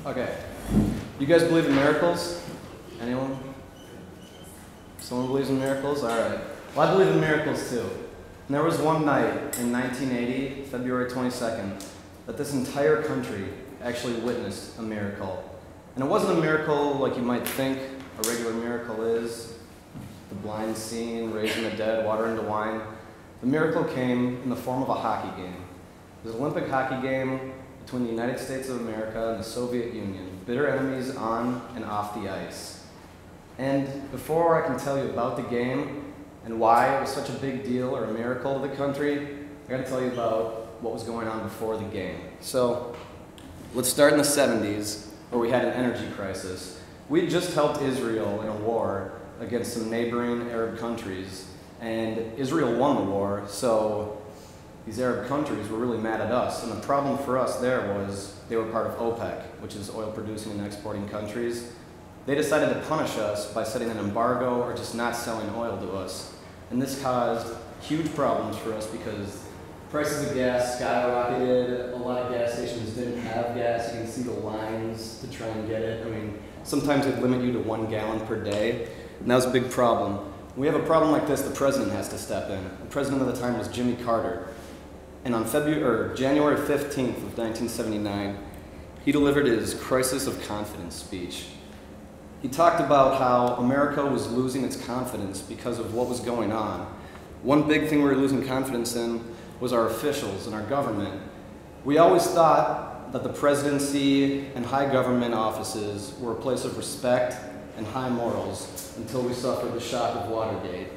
Okay. You guys believe in miracles? Anyone? Someone believes in miracles? Alright. Well, I believe in miracles too. And there was one night in 1980, February 22nd, that this entire country actually witnessed a miracle. And it wasn't a miracle like you might think a regular miracle is. The blind seeing, raising the dead, water into wine. The miracle came in the form of a hockey game. It was an Olympic hockey game between the United States of America and the Soviet Union, bitter enemies on and off the ice. And before I can tell you about the game and why it was such a big deal or a miracle to the country, I gotta tell you about what was going on before the game. So, let's start in the 70s, where we had an energy crisis. We had just helped Israel in a war against some neighboring Arab countries, and Israel won the war, so these Arab countries were really mad at us. And the problem for us there was they were part of OPEC, which is oil producing and exporting countries. They decided to punish us by setting an embargo or just not selling oil to us. And this caused huge problems for us because prices of gas skyrocketed. A lot of gas stations didn't have gas. You can see the lines to try and get it. I mean, sometimes they'd limit you to 1 gallon per day, and that was a big problem. When we have a problem like this, the president has to step in. The president of the time was Jimmy Carter. And on January 15th of 1979, he delivered his Crisis of Confidence speech. He talked about how America was losing its confidence because of what was going on. One big thing we were losing confidence in was our officials and our government. We always thought that the presidency and high government offices were a place of respect and high morals until we suffered the shock of Watergate.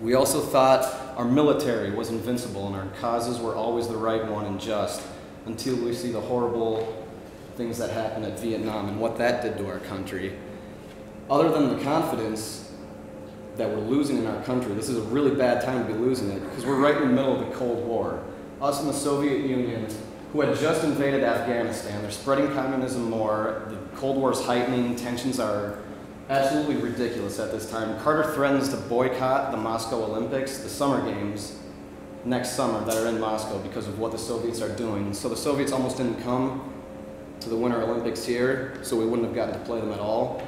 We also thought our military was invincible and our causes were always the right one and just, until we see the horrible things that happened at Vietnam and what that did to our country. Other than the confidence that we're losing in our country, this is a really bad time to be losing it because we're right in the middle of the Cold War. Us and the Soviet Union, who had just invaded Afghanistan, they're spreading communism more, the Cold War is heightening, tensions are absolutely ridiculous at this time. Carter threatens to boycott the Moscow Olympics, the summer games, next summer that are in Moscow because of what the Soviets are doing. So the Soviets almost didn't come to the Winter Olympics here, so we wouldn't have gotten to play them at all.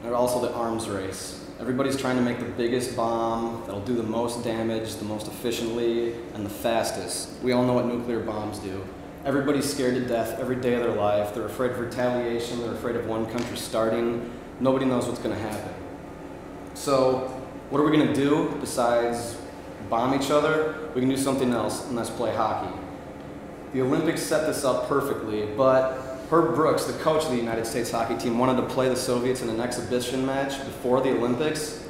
And also the arms race. Everybody's trying to make the biggest bomb that'll do the most damage, the most efficiently, and the fastest. We all know what nuclear bombs do. Everybody's scared to death every day of their life. They're afraid of retaliation. They're afraid of one country starting. Nobody knows what's going to happen. So what are we going to do besides bomb each other? We can do something else, and that's play hockey. The Olympics set this up perfectly, but Herb Brooks, the coach of the United States hockey team, wanted to play the Soviets in an exhibition match before the Olympics.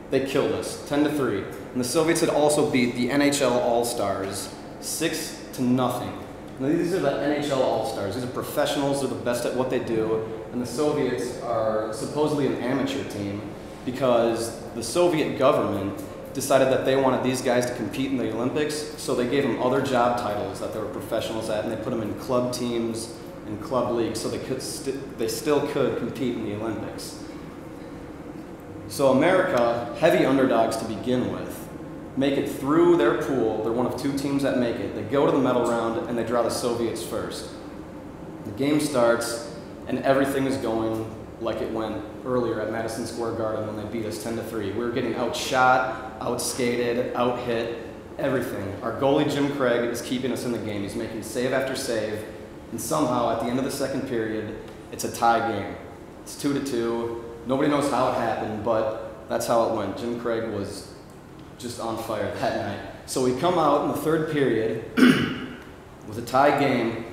They killed us, 10-3. And the Soviets had also beat the NHL All-Stars 6-0. Now, these are the NHL All-Stars. These are professionals. They're the best at what they do. And the Soviets are supposedly an amateur team because the Soviet government decided that they wanted these guys to compete in the Olympics, so they gave them other job titles that they were professionals at, and they put them in club teams and club leagues so they still could compete in the Olympics. So America, heavy underdogs to begin with, make it through their pool. They're one of 2 teams that make it. They go to the medal round and they draw the Soviets first. The game starts and everything is going like it went earlier at Madison Square Garden when they beat us 10-3. We were getting outshot, outskated, outhit, everything. Our goalie Jim Craig is keeping us in the game. He's making save after save, and somehow at the end of the second period, it's a tie game. It's 2-2. Nobody knows how it happened, but that's how it went. Jim Craig was just on fire that night. So we come out in the third period with a tie game,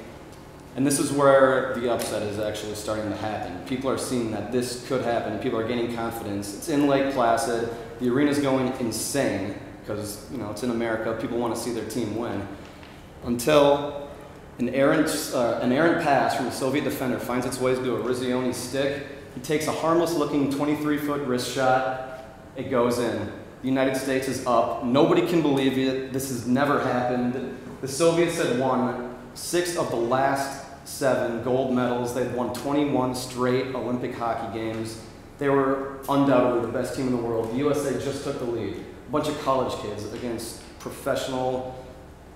and this is where the upset is actually starting to happen. People are seeing that this could happen. People are gaining confidence. It's in Lake Placid. The arena's going insane because, you know, it's in America. People want to see their team win. Until an errant pass from a Soviet defender finds its way to a Rizzioni stick. He takes a harmless-looking 23-foot wrist shot. It goes in. The United States is up. Nobody can believe it. This has never happened. The Soviets had won 6 of the last 7 gold medals. They'd won 21 straight Olympic hockey games. They were undoubtedly the best team in the world. The USA just took the lead. A bunch of college kids against professional,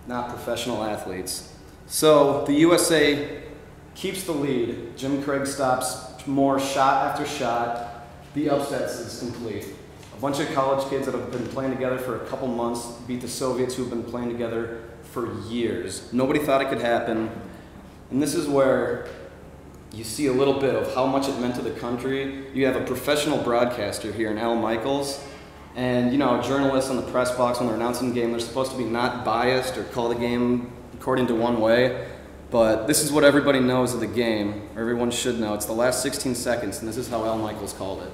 not professional athletes. So the USA keeps the lead. Jim Craig stops more shot after shot. The upset is complete. A bunch of college kids that have been playing together for a couple months beat the Soviets who have been playing together for years. Nobody thought it could happen. And this is where you see a little bit of how much it meant to the country. You have a professional broadcaster here in Al Michaels. And you know, journalists on the press box when they're announcing the game, they're supposed to be not biased or call the game according to one way. But this is what everybody knows of the game, or everyone should know. It's the last 16 seconds, and this is how Al Michaels called it.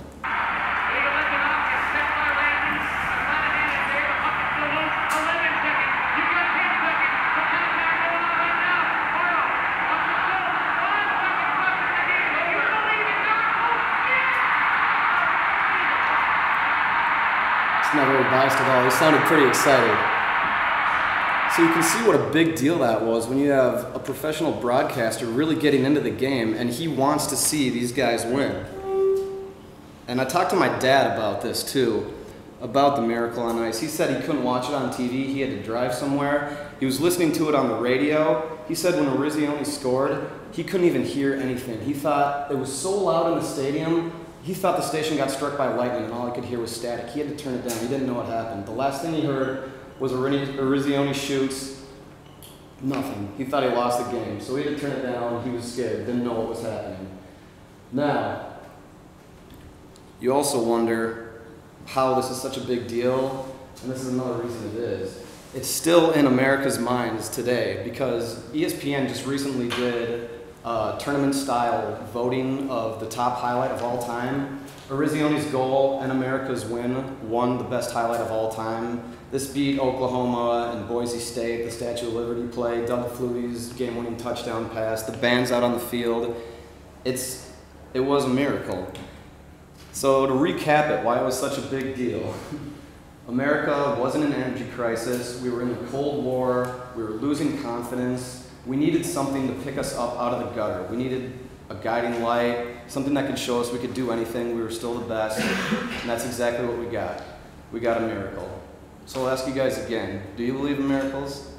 It's not very biased at all. He sounded pretty excited. So you can see what a big deal that was when you have a professional broadcaster really getting into the game and he wants to see these guys win. And I talked to my dad about this too, about the Miracle on Ice. He said he couldn't watch it on TV, he had to drive somewhere. He was listening to it on the radio. He said when Eruzione scored, he couldn't even hear anything. He thought it was so loud in the stadium, he thought the station got struck by lightning and all he could hear was static. He had to turn it down, he didn't know what happened. The last thing he heard was Eruzione shoots, nothing. He thought he lost the game, so he had to turn it down. He was scared, didn't know what was happening. Now, you also wonder how this is such a big deal, and this is another reason it is. It's still in America's minds today because ESPN just recently did tournament-style voting of the top highlight of all time. Eruzione's goal and America's win won the best highlight of all time. This beat Oklahoma and Boise State, the Statue of Liberty play, Doug Flutie's game-winning touchdown pass, the band's out on the field. It was a miracle. So to recap it, why it was such a big deal. America wasn't in an energy crisis. We were in the Cold War. We were losing confidence. We needed something to pick us up out of the gutter. We needed a guiding light, something that could show us we could do anything. We were still the best, and that's exactly what we got. We got a miracle. So I'll ask you guys again, do you believe in miracles?